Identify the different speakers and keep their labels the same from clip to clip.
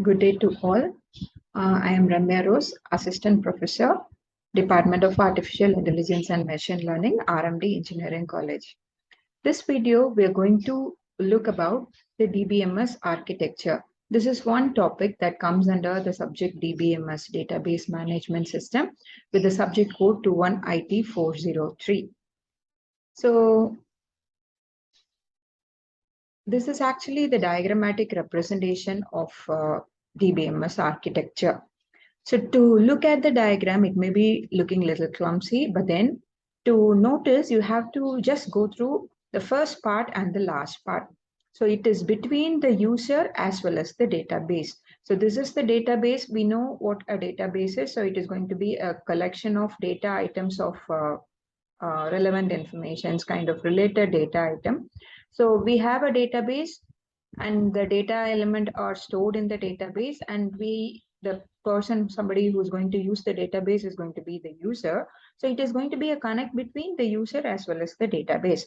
Speaker 1: Good day to all. I am S.Remya Rose, Assistant Professor, Department of Artificial Intelligence and Machine Learning, RMD Engineering College. This video, we are going to look about the DBMS architecture. This is one topic that comes under the subject DBMS, Database Management System, with the subject code 21IT403. So, this is actually the diagrammatic representation of DBMS architecture. So to look at the diagram, it may be looking a little clumsy, but then to notice, you have to just go through the first part and the last part. So it is between the user as well as the database. So this is the database. We know what a database is. So it is going to be a collection of data items of relevant information, kind of related data item. So we have a database and the data element are stored in the database, and the person, somebody who's going to use the database is going to be the user. So it is going to be a connect between the user as well as the database.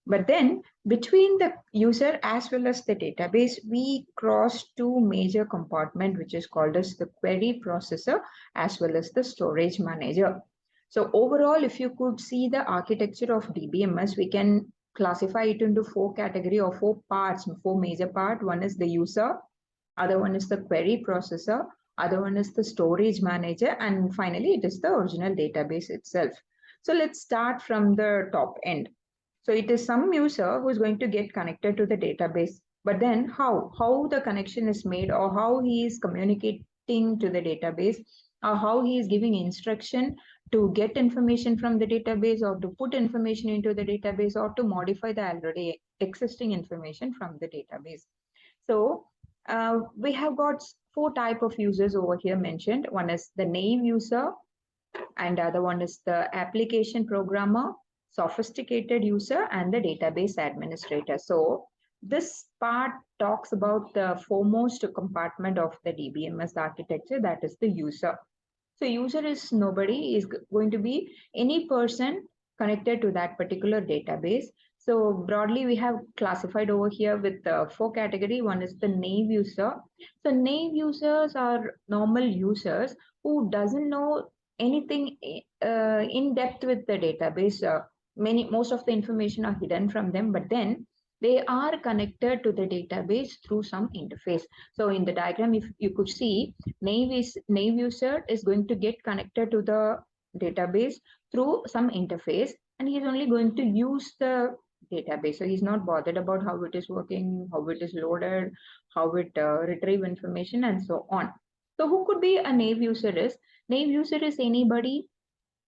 Speaker 1: But then between the user as well as the database, we cross two major compartments, which is called as the query processor as well as the storage manager. So overall, if you could see the architecture of DBMS, we can classify it into four categories or four parts, four major parts. One is the user, other one is the query processor, other one is the storage manager, and finally it is the original database itself. So let's start from the top end. So it is some user who is going to get connected to the database, but then how the connection is made, or how he is communicating to the database, or how he is giving instruction to get information from the database, or to put information into the database, or to modify the already existing information from the database. So we have got four types of users over here mentioned. One is the naive user, and the other one is the application programmer, sophisticated user, and the database administrator. So this part talks about the foremost compartment of the DBMS architecture, that is the user. So user is nobody, is going to be any person connected to that particular database. So broadly, we have classified over here with four categories. One is the naive user. So naive users are normal users who doesn't know anything in depth with the database. Most of the information are hidden from them, but then they are connected to the database through some interface. So in the diagram, if you could see, naive user is going to get connected to the database through some interface, and he is only going to use the database. So he's not bothered about how it is working, how it is loaded, how it retrieve information, and so on. So who could be a naive user is? Naive user is anybody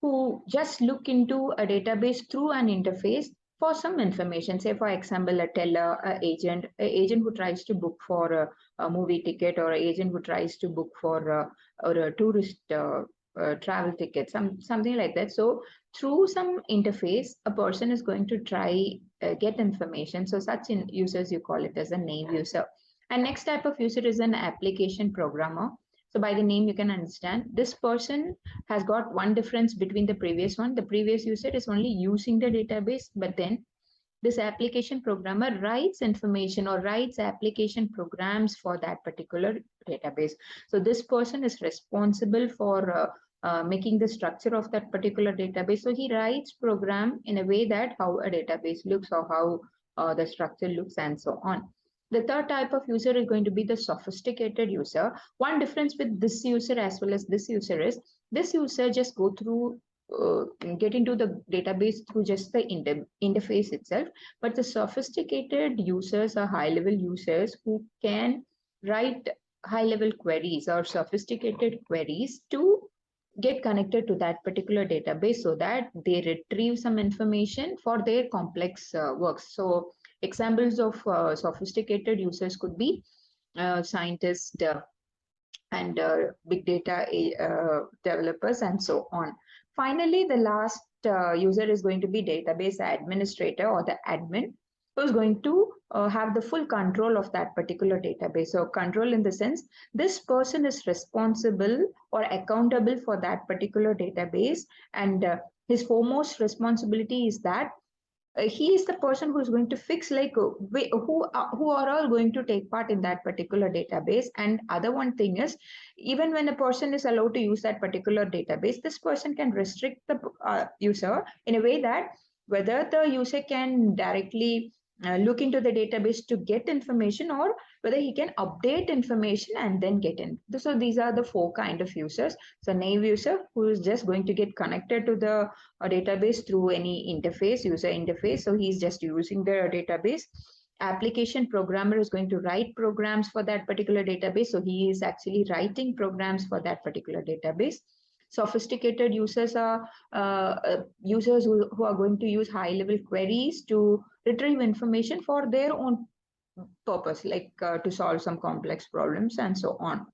Speaker 1: who just look into a database through an interface for some information. Say, for example, a teller, an agent who tries to book for a movie ticket, or an agent who tries to book for or a tourist travel ticket, something like that. So through some interface, a person is going to try get information. So such users, you call it as a naive user. And next type of user is an application programmer. So by the name, you can understand this person has got one difference between the previous one. The previous user is only using the database, but then this application programmer writes information or writes application programs for that particular database. So this person is responsible for making the structure of that particular database. So he writes program in a way that how a database looks, or how the structure looks, and so on. The third type of user is going to be the sophisticated user. One difference with this user as well as this user is this user just go through, get into the database through just the interface itself. But the sophisticated users are high-level users who can write high-level queries or sophisticated queries to get connected to that particular database so that they retrieve some information for their complex works. So examples of sophisticated users could be scientists and big data developers, and so on. Finally, the last user is going to be database administrator, or the admin, who is going to have the full control of that particular database. So control in the sense, this person is responsible or accountable for that particular database, and his foremost responsibility is that he is the person who is going to fix like who are all going to take part in that particular database. And other one thing is, even when a person is allowed to use that particular database, this person can restrict the user in a way that whether the user can directly look into the database to get information, or whether he can update information and then get in. So these are the four kind of users. So naive user, who is just going to get connected to the database through any interface, user interface. So he's just using the database. Application programmer is going to write programs for that particular database. So he is actually writing programs for that particular database. Sophisticated users are users who are going to use high-level queries to retrieve information for their own purpose, like to solve some complex problems and so on.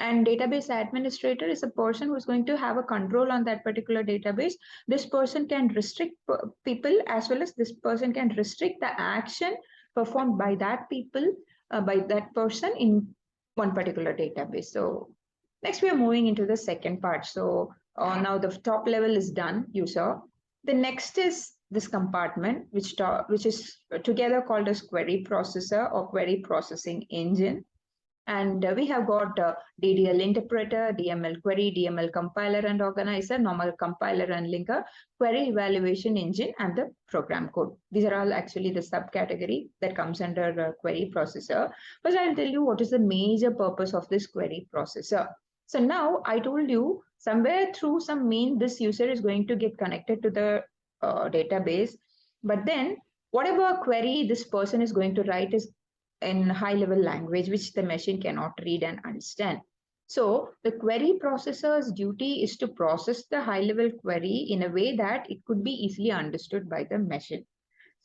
Speaker 1: And database administrator is a person who's going to have a control on that particular database. This person can restrict people, as well as this person can restrict the action performed by that people, by that person in one particular database. So next we are moving into the second part. So now the top level is done, user. The next is this compartment, which is together called as query processor or query processing engine. And we have got DDL interpreter, DML query, DML compiler and organizer, normal compiler and linker, query evaluation engine, and the program code. These are all actually the subcategory that comes under query processor. But I'll tell you what is the major purpose of this query processor. So now I told you somewhere through some mean this user is going to get connected to the database. But then whatever query this person is going to write is in high-level language, which the machine cannot read and understand. So the query processor's duty is to process the high-level query in a way that it could be easily understood by the machine.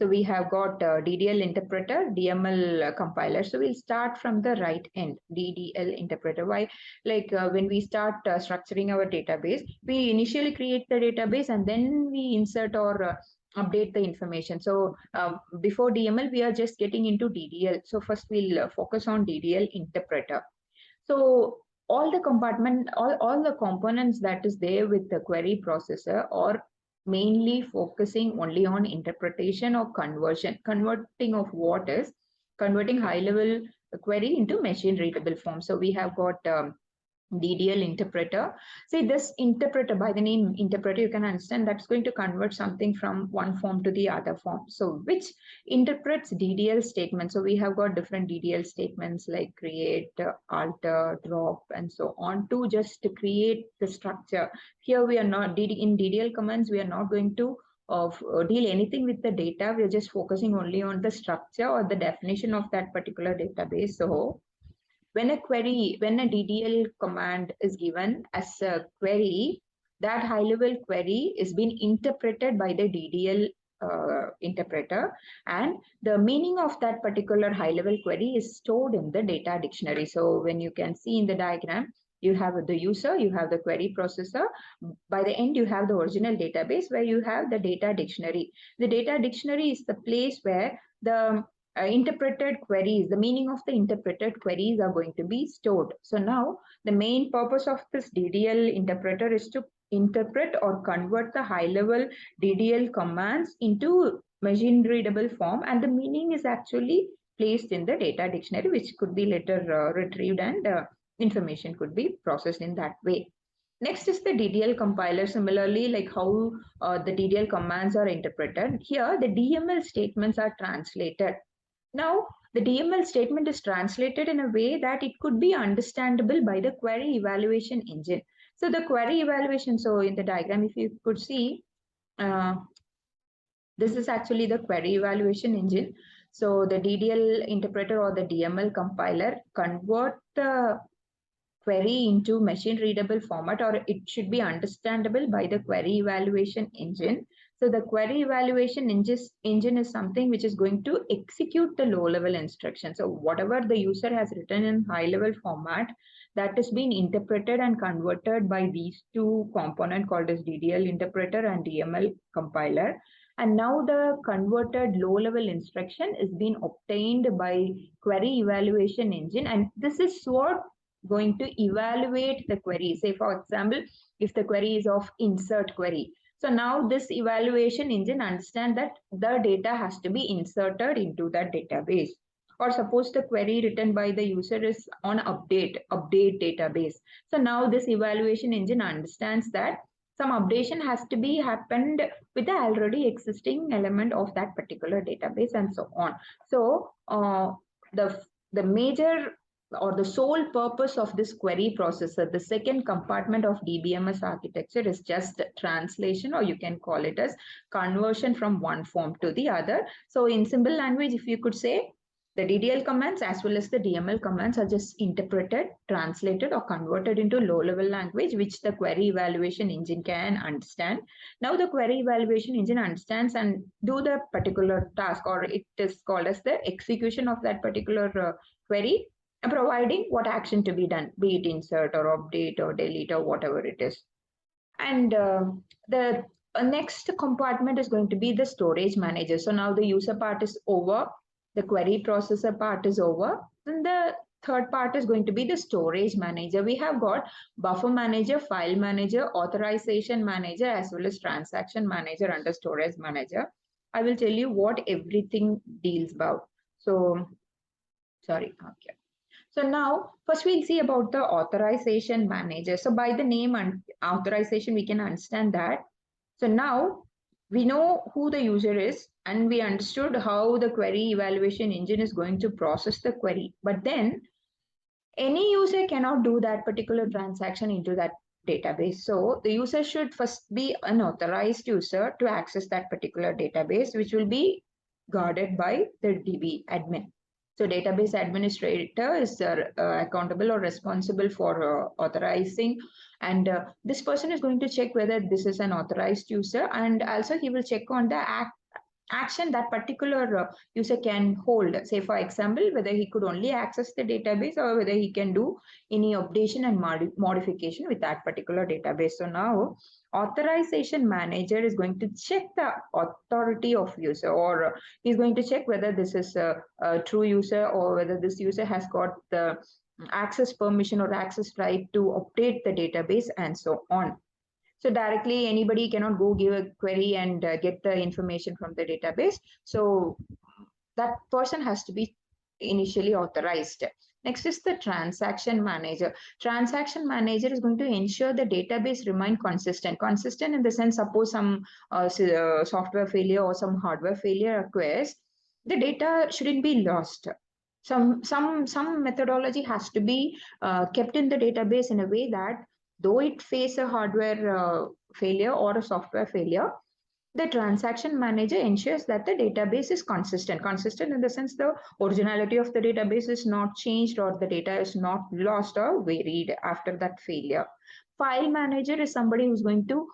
Speaker 1: So we have got DDL interpreter, DML compiler. So we'll start from the right end, DDL interpreter. Why? Like when we start structuring our database, we initially create the database and then we insert or update the information. So before DML, we are just getting into DDL. So first we'll focus on DDL interpreter. So all the compartment, all the components that is there with the query processor are mainly focusing only on interpretation or converting of what is converting high level query into machine readable form. So we have got DDL interpreter. See, this interpreter, by the name interpreter, you can understand that's going to convert something from one form to the other form. So which interprets DDL statements. So we have got different DDL statements like create, alter, drop, and so on to just to create the structure. Here we are not, in DDL commands, we are not going to deal anything with the data. We are just focusing only on the structure or the definition of that particular database. So when a DDL command is given as a query, that high-level query is being interpreted by the DDL interpreter, and the meaning of that particular high-level query is stored in the data dictionary. So when you can see in the diagram, you have the user, you have the query processor. By the end, you have the original database where you have the data dictionary. The data dictionary is the place where the interpreted queries, the meaning of the interpreted queries are going to be stored. So now the main purpose of this DDL interpreter is to interpret or convert the high-level DDL commands into machine readable form, and the meaning is actually placed in the data dictionary, which could be later retrieved and information could be processed in that way. Next is the DDL compiler. Similarly, like how the DDL commands are interpreted. Here, the DML statements are translated. Now, the DML statement is translated in a way that it could be understandable by the query evaluation engine. So the query evaluation, so in the diagram, if you could see, this is actually the query evaluation engine. So the DDL interpreter or the DML compiler convert the query into machine readable format, or it should be understandable by the query evaluation engine. So the query evaluation engine is something which is going to execute the low level instruction. So whatever the user has written in high level format, that is being interpreted and converted by these two components called as DDL interpreter and DML compiler. And now the converted low level instruction is being obtained by query evaluation engine. And this is what going to evaluate the query. Say, for example, if the query is of insert query. So now this evaluation engine understands that the data has to be inserted into that database. Or suppose the query written by the user is on update database. So now this evaluation engine understands that some updation has to be happened with the already existing element of that particular database and so on. So the major or the sole purpose of this query processor, the second compartment of DBMS architecture, is just translation, or you can call it as conversion from one form to the other. So in simple language, if you could say, the DDL commands as well as the DML commands are just interpreted, translated, or converted into low-level language, which the query evaluation engine can understand. Now the query evaluation engine understands and do the particular task, or it is called as the execution of that particular query, providing what action to be done, be it insert or update or delete or whatever it is. And the next compartment is going to be the storage manager. So now the user part is over, the query processor part is over. Then the third part is going to be the storage manager. We have got buffer manager, file manager, authorization manager, as well as transaction manager under storage manager. I will tell you what everything deals about. So, sorry, okay. So now, first we'll see about the authorization manager. So by the name and authorization, we can understand that. So now we know who the user is and we understood how the query evaluation engine is going to process the query. But then any user cannot do that particular transaction into that database. So the user should first be an authorized user to access that particular database, which will be guarded by the DB admin. So database administrator is accountable or responsible for authorizing, and this person is going to check whether this is an authorized user, and also he will check on the action that particular user can hold. Say for example, whether he could only access the database or whether he can do any updation and modification with that particular database. So now authorization manager is going to check the authority of user, or he's going to check whether this is a true user or whether this user has got the access permission or access right to update the database and so on. So directly anybody cannot go give a query and get the information from the database. So that person has to be initially authorized. Next is the transaction manager. Transaction manager is going to ensure the database remain consistent. Consistent in the sense, suppose some software failure or some hardware failure occurs, the data shouldn't be lost. Some methodology has to be kept in the database in a way that though it face a hardware failure or a software failure, the transaction manager ensures that the database is consistent. Consistent in the sense the originality of the database is not changed or the data is not lost or varied after that failure. File manager is somebody who's going to,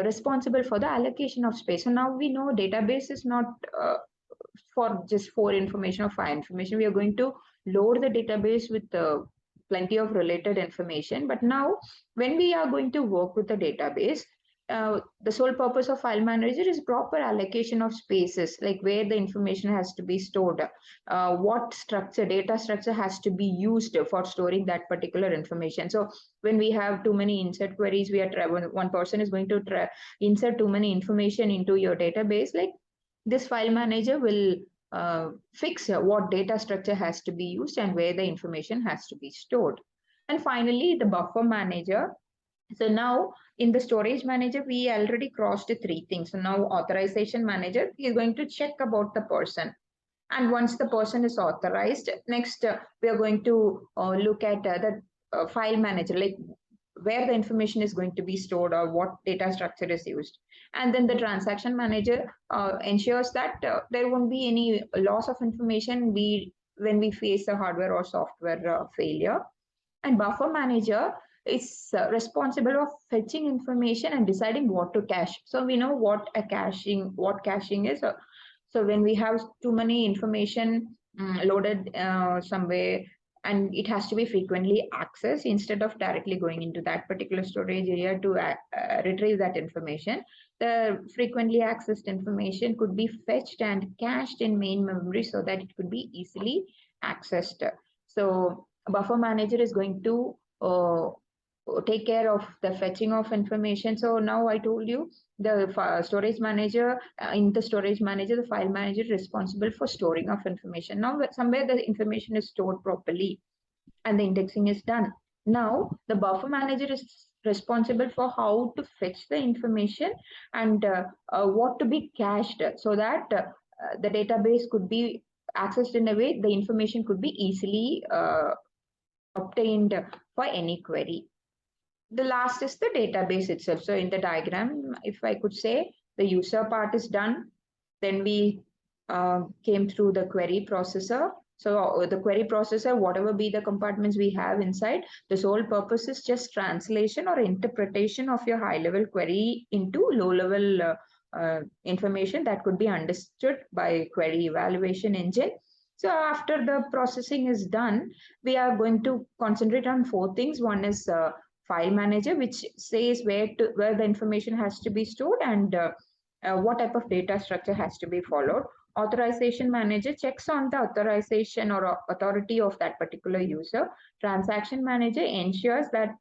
Speaker 1: responsible for the allocation of space. So now we know database is not for just for information or file information. We are going to load the database with plenty of related information. But now when we are going to work with the database, the sole purpose of file manager is proper allocation of spaces, like where the information has to be stored, what data structure has to be used for storing that particular information. So when we have too many insert queries, one person is going to insert too many information into your database, like this file manager will fix what data structure has to be used and where the information has to be stored. And finally, the buffer manager. So now in the storage manager, we already crossed three things. So now authorization manager is going to check about the person. And once the person is authorized, next we are going to look at the file manager, like where the information is going to be stored or what data structure is used. And then the transaction manager ensures that there won't be any loss of information when we face a hardware or software failure. And buffer manager is responsible of fetching information and deciding what to cache. So we know what caching is. So when we have too many information loaded somewhere, and it has to be frequently accessed instead of directly going into that particular storage area to retrieve that information. The frequently accessed information could be fetched and cached in main memory so that it could be easily accessed. So buffer manager is going to take care of the fetching of information. So now I told you the storage manager, in the storage manager, the file manager is responsible for storing of information. Now somewhere the information is stored properly and the indexing is done. Now the buffer manager is responsible for how to fetch the information and what to be cached so that the database could be accessed in a way the information could be easily obtained for any query. The last is the database itself. So in the diagram, if I could say, the user part is done. Then we came through the query processor. So the query processor, whatever be the compartments we have inside, the sole purpose is just translation or interpretation of your high-level query into low-level information that could be understood by query evaluation engine. So after the processing is done, we are going to concentrate on four things. One is file manager, which says where the information has to be stored and what type of data structure has to be followed. Authorization manager checks on the authorization or authority of that particular user. Transaction manager ensures that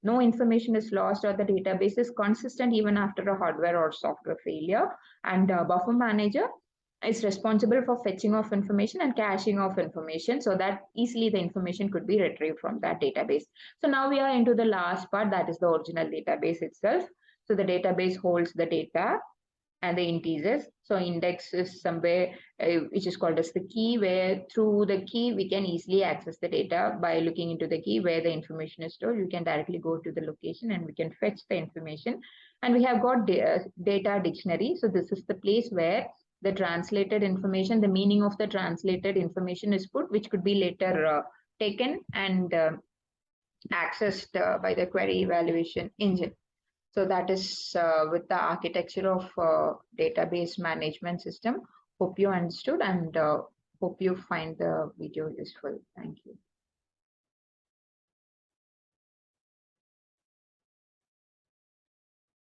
Speaker 1: no information is lost or the database is consistent even after a hardware or software failure. And buffer manager is responsible for fetching of information and caching of information so that easily the information could be retrieved from that database. So now we are into the last part, that is the original database itself. So the database holds the data and the integers. So index is somewhere which is called as the key, where through the key we can easily access the data by looking into the key where the information is stored. You can directly go to the location and we can fetch the information. And we have got data dictionary. So this is the place where the translated information, the meaning of the translated information is put, which could be later taken and accessed by the query evaluation engine. So that is with the architecture of database management system. Hope you understood and hope you find the video useful. Thank you.